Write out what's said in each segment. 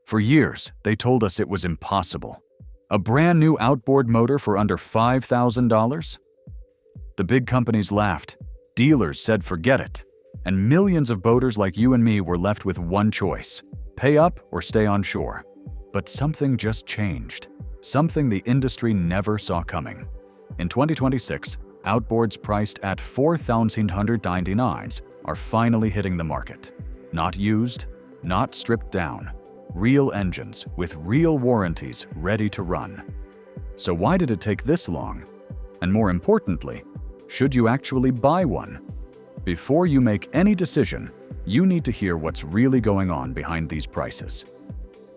For years, they told us it was impossible. A brand new outboard motor for under $5,000? The big companies laughed, dealers said forget it, and millions of boaters like you and me were left with one choice: pay up or stay on shore. But something just changed, something the industry never saw coming. In 2026, outboards priced at $4,999 are finally hitting the market. Not used, not stripped down. Real engines with real warranties ready to run. So why did it take this long? And more importantly, should you actually buy one? Before you make any decision, you need to hear what's really going on behind these prices.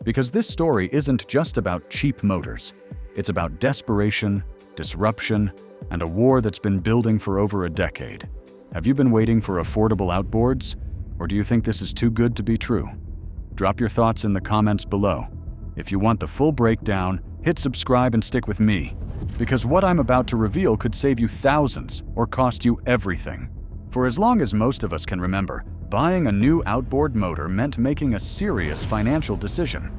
Because this story isn't just about cheap motors. It's about desperation, disruption, and a war that's been building for over a decade. Have you been waiting for affordable outboards? Or do you think this is too good to be true? Drop your thoughts in the comments below. If you want the full breakdown, hit subscribe and stick with me, because what I'm about to reveal could save you thousands or cost you everything. For as long as most of us can remember, buying a new outboard motor meant making a serious financial decision.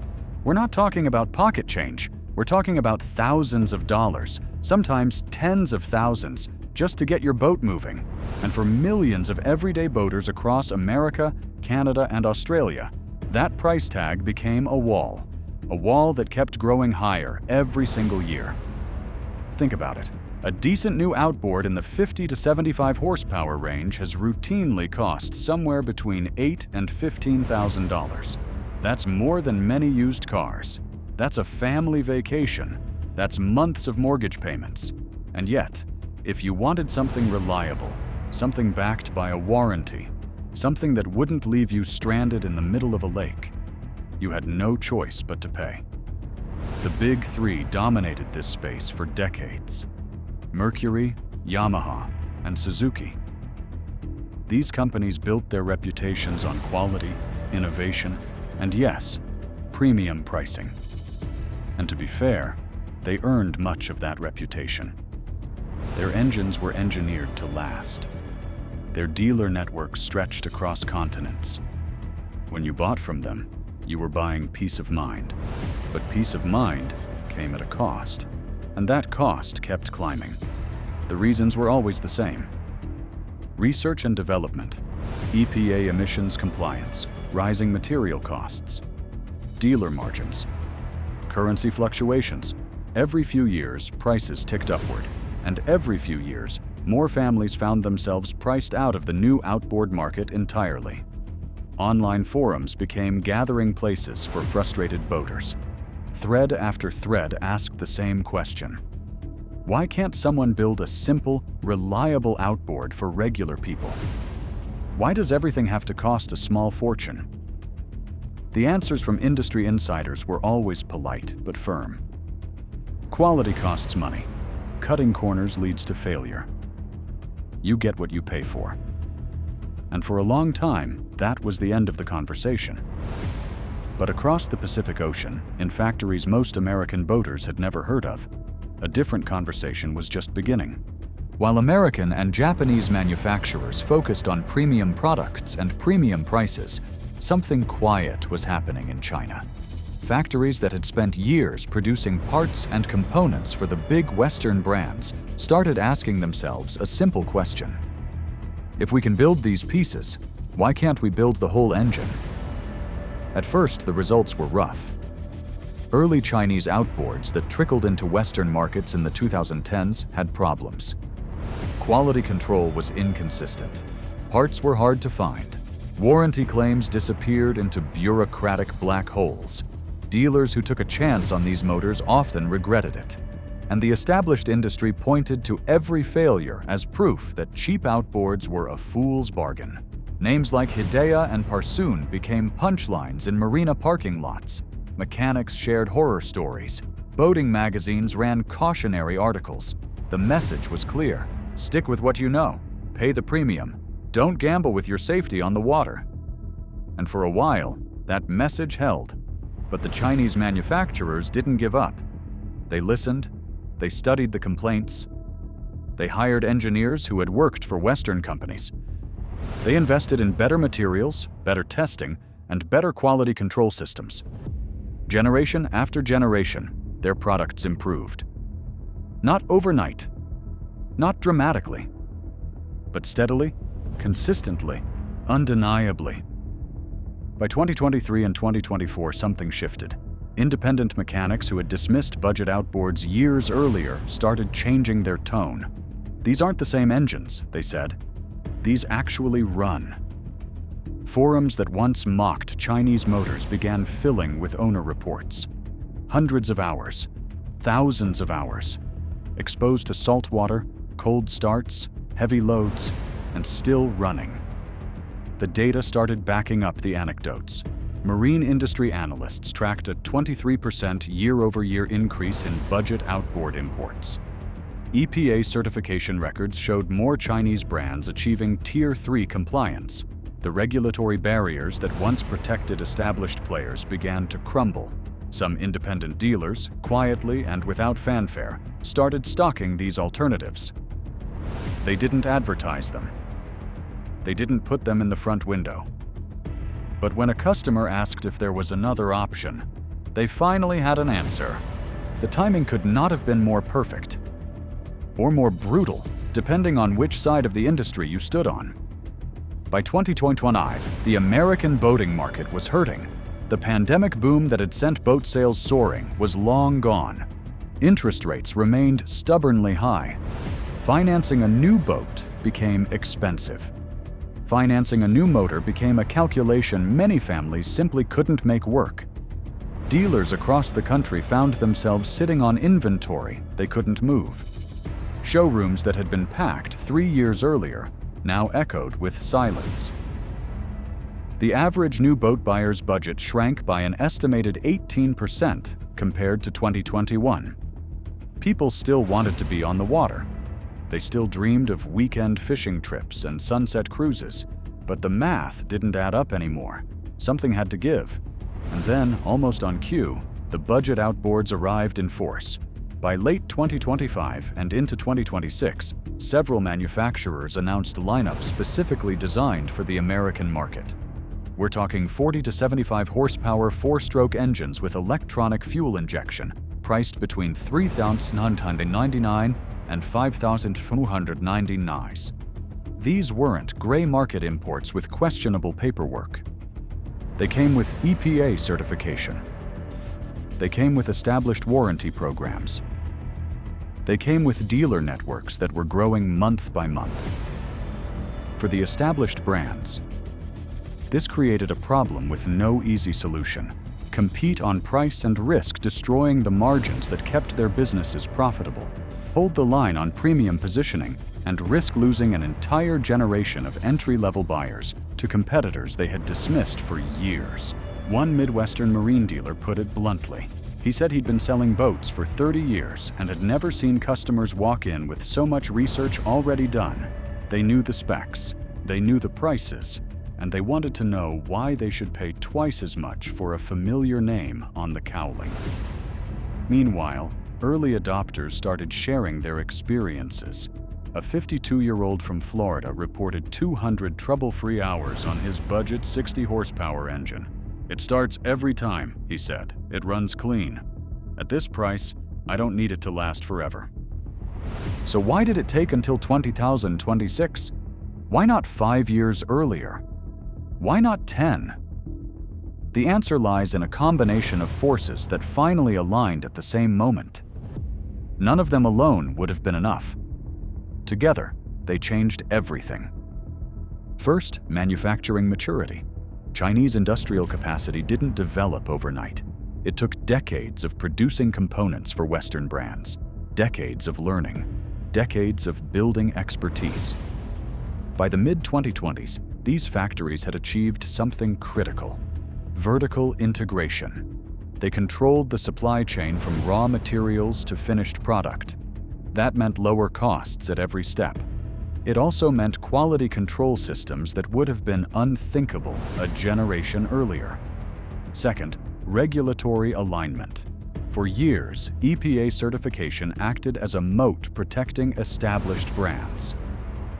We're not talking about pocket change, we're talking about thousands of dollars, sometimes tens of thousands, just to get your boat moving. And for millions of everyday boaters across America, Canada, and Australia, that price tag became a wall that kept growing higher every single year. Think about it. A decent new outboard in the 50 to 75 horsepower range has routinely cost somewhere between $8,000 and $15,000. That's more than many used cars. That's a family vacation. That's months of mortgage payments. And yet, if you wanted something reliable, something backed by a warranty, something that wouldn't leave you stranded in the middle of a lake, you had no choice but to pay. The big three dominated this space for decades: Mercury, Yamaha, and Suzuki. These companies built their reputations on quality, innovation, and yes, premium pricing. And to be fair, they earned much of that reputation. Their engines were engineered to last. Their dealer network stretched across continents. When you bought from them, you were buying peace of mind. But peace of mind came at a cost, and that cost kept climbing. The reasons were always the same: research and development, EPA emissions compliance, rising material costs, dealer margins, currency fluctuations. Every few years, prices ticked upward, and every few years, more families found themselves priced out of the new outboard market entirely. Online forums became gathering places for frustrated boaters. Thread after thread asked the same question: why can't someone build a simple, reliable outboard for regular people? Why does everything have to cost a small fortune? The answers from industry insiders were always polite but firm. Quality costs money. Cutting corners leads to failure. You get what you pay for. And for a long time, that was the end of the conversation. But across the Pacific Ocean, in factories most American boaters had never heard of, a different conversation was just beginning. While American and Japanese manufacturers focused on premium products and premium prices, something quiet was happening in China. Factories that had spent years producing parts and components for the big Western brands started asking themselves a simple question: if we can build these pieces, why can't we build the whole engine? At first, the results were rough. Early Chinese outboards that trickled into Western markets in the 2010s had problems. Quality control was inconsistent. Parts were hard to find. Warranty claims disappeared into bureaucratic black holes. Dealers who took a chance on these motors often regretted it. And the established industry pointed to every failure as proof that cheap outboards were a fool's bargain. Names like Hidea and Parsoon became punchlines in marina parking lots. Mechanics shared horror stories. Boating magazines ran cautionary articles. The message was clear: stick with what you know, pay the premium, don't gamble with your safety on the water. And for a while, that message held. But the Chinese manufacturers didn't give up. They listened, they studied the complaints, they hired engineers who had worked for Western companies. They invested in better materials, better testing, and better quality control systems. Generation after generation, their products improved. Not overnight, not dramatically, but steadily, consistently, undeniably. By 2023 and 2024, something shifted. Independent mechanics who had dismissed budget outboards years earlier started changing their tone. These aren't the same engines, they said. These actually run. Forums that once mocked Chinese motors began filling with owner reports. Hundreds of hours, thousands of hours, exposed to salt water, cold starts, heavy loads, and still running. The data started backing up the anecdotes. Marine industry analysts tracked a 23% year-over-year increase in budget outboard imports. EPA certification records showed more Chinese brands achieving Tier 3 compliance. The regulatory barriers that once protected established players began to crumble. Some independent dealers, quietly and without fanfare, started stocking these alternatives. They didn't advertise them. They didn't put them in the front window. But when a customer asked if there was another option, they finally had an answer. The timing could not have been more perfect. Or more brutal, depending on which side of the industry you stood on. By 2025, the American boating market was hurting. The pandemic boom that had sent boat sales soaring was long gone. Interest rates remained stubbornly high. Financing a new boat became expensive. Financing a new motor became a calculation many families simply couldn't make work. Dealers across the country found themselves sitting on inventory they couldn't move. Showrooms that had been packed 3 years earlier now echoed with silence. The average new boat buyer's budget shrank by an estimated 18% compared to 2021. People still wanted to be on the water. They still dreamed of weekend fishing trips and sunset cruises, but the math didn't add up anymore. Something had to give. And then, almost on cue, the budget outboards arrived in force. By late 2025 and into 2026, several manufacturers announced lineups specifically designed for the American market. We're talking 40 to 75 horsepower 4-stroke engines with electronic fuel injection, priced between $3,999 and $5,299. These weren't gray market imports with questionable paperwork. They came with EPA certification. They came with established warranty programs. They came with dealer networks that were growing month by month. For the established brands, this created a problem with no easy solution. Compete on price and risk destroying the margins that kept their businesses profitable. Hold the line on premium positioning and risk losing an entire generation of entry-level buyers to competitors they had dismissed for years. One Midwestern marine dealer put it bluntly. He said he'd been selling boats for 30 years and had never seen customers walk in with so much research already done. They knew the specs, they knew the prices, and they wanted to know why they should pay twice as much for a familiar name on the cowling. Meanwhile, early adopters started sharing their experiences. A 52-year-old from Florida reported 200 trouble-free hours on his budget 60-horsepower engine. "It starts every time," he said. "It runs clean. At this price, I don't need it to last forever." So why did it take until 2026? Why not 5 years earlier? Why not 10? The answer lies in a combination of forces that finally aligned at the same moment. None of them alone would have been enough. Together, they changed everything. First, manufacturing maturity. Chinese industrial capacity didn't develop overnight. It took decades of producing components for Western brands, decades of learning, decades of building expertise. By the mid-2020s, these factories had achieved something critical: vertical integration. They controlled the supply chain from raw materials to finished product. That meant lower costs at every step. It also meant quality control systems that would have been unthinkable a generation earlier. Second, regulatory alignment. For years, EPA certification acted as a moat protecting established brands.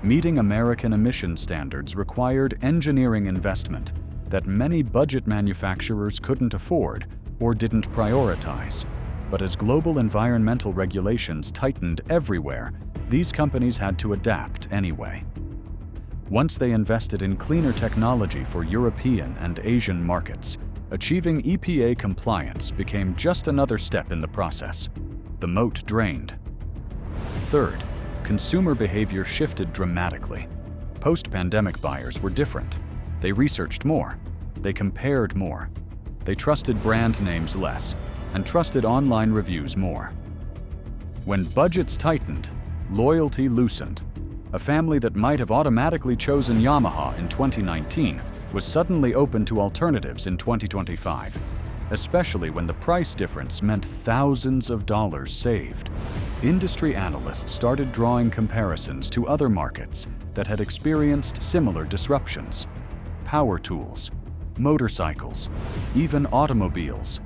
Meeting American emission standards required engineering investment that many budget manufacturers couldn't afford, or didn't prioritize. But as global environmental regulations tightened everywhere, these companies had to adapt anyway. Once they invested in cleaner technology for European and Asian markets, achieving EPA compliance became just another step in the process. The moat drained. Third, consumer behavior shifted dramatically. Post-pandemic buyers were different. They researched more. They compared more. They trusted brand names less and trusted online reviews more. When budgets tightened, loyalty loosened. A family that might have automatically chosen Yamaha in 2019 was suddenly open to alternatives in 2025, especially when the price difference meant thousands of dollars saved. Industry analysts started drawing comparisons to other markets that had experienced similar disruptions. Power tools, motorcycles, even automobiles.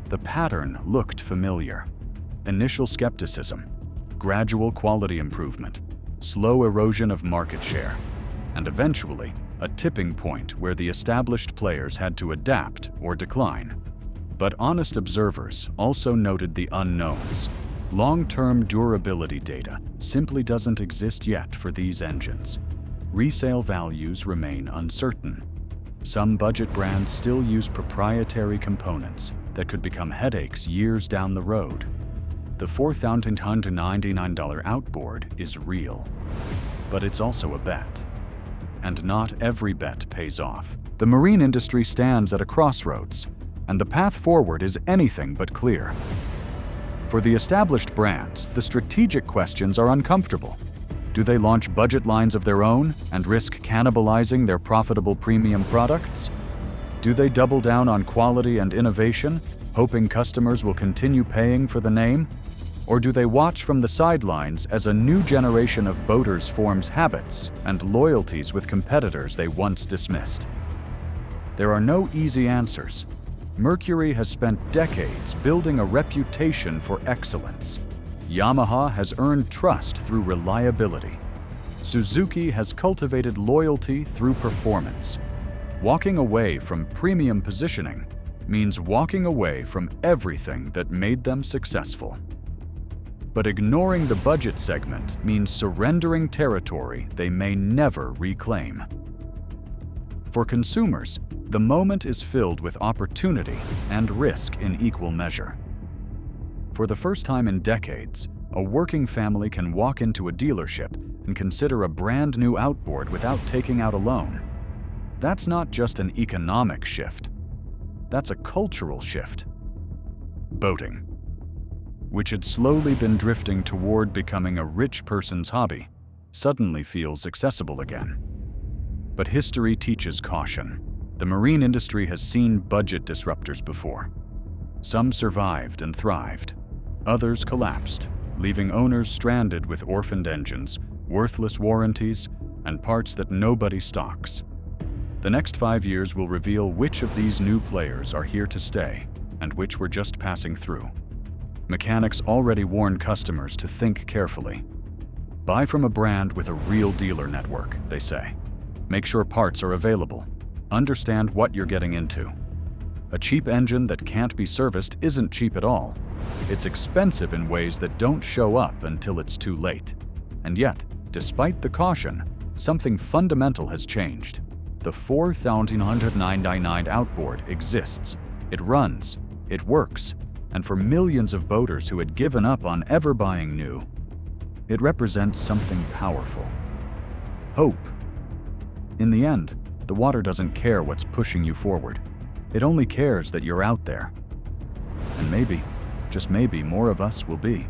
The pattern looked familiar. Initial skepticism, gradual quality improvement, slow erosion of market share, and eventually a tipping point where the established players had to adapt or decline. But honest observers also noted the unknowns. Long-term durability data simply doesn't exist yet for these engines. Resale values remain uncertain. Some budget brands still use proprietary components that could become headaches years down the road. The $4,199 outboard is real, but it's also a bet. And not every bet pays off. The marine industry stands at a crossroads, and the path forward is anything but clear. For the established brands, the strategic questions are uncomfortable. Do they launch budget lines of their own and risk cannibalizing their profitable premium products? Do they double down on quality and innovation, hoping customers will continue paying for the name? Or do they watch from the sidelines as a new generation of boaters forms habits and loyalties with competitors they once dismissed? There are no easy answers. Mercury has spent decades building a reputation for excellence. Yamaha has earned trust through reliability. Suzuki has cultivated loyalty through performance. Walking away from premium positioning means walking away from everything that made them successful. But ignoring the budget segment means surrendering territory they may never reclaim. For consumers, the moment is filled with opportunity and risk in equal measure. For the first time in decades, a working family can walk into a dealership and consider a brand new outboard without taking out a loan. That's not just an economic shift. That's a cultural shift. Boating, which had slowly been drifting toward becoming a rich person's hobby, suddenly feels accessible again. But history teaches caution. The marine industry has seen budget disruptors before. Some survived and thrived. Others collapsed, leaving owners stranded with orphaned engines, worthless warranties, and parts that nobody stocks. The next 5 years will reveal which of these new players are here to stay and which were just passing through. Mechanics already warn customers to think carefully. Buy from a brand with a real dealer network, they say. Make sure parts are available. Understand what you're getting into. A cheap engine that can't be serviced isn't cheap at all. It's expensive in ways that don't show up until it's too late. And yet, despite the caution, something fundamental has changed. The $4,199 outboard exists. It runs. It works. And for millions of boaters who had given up on ever buying new, it represents something powerful. Hope. In the end, the water doesn't care what's pushing you forward. It only cares that you're out there. And maybe, just maybe, more of us will be.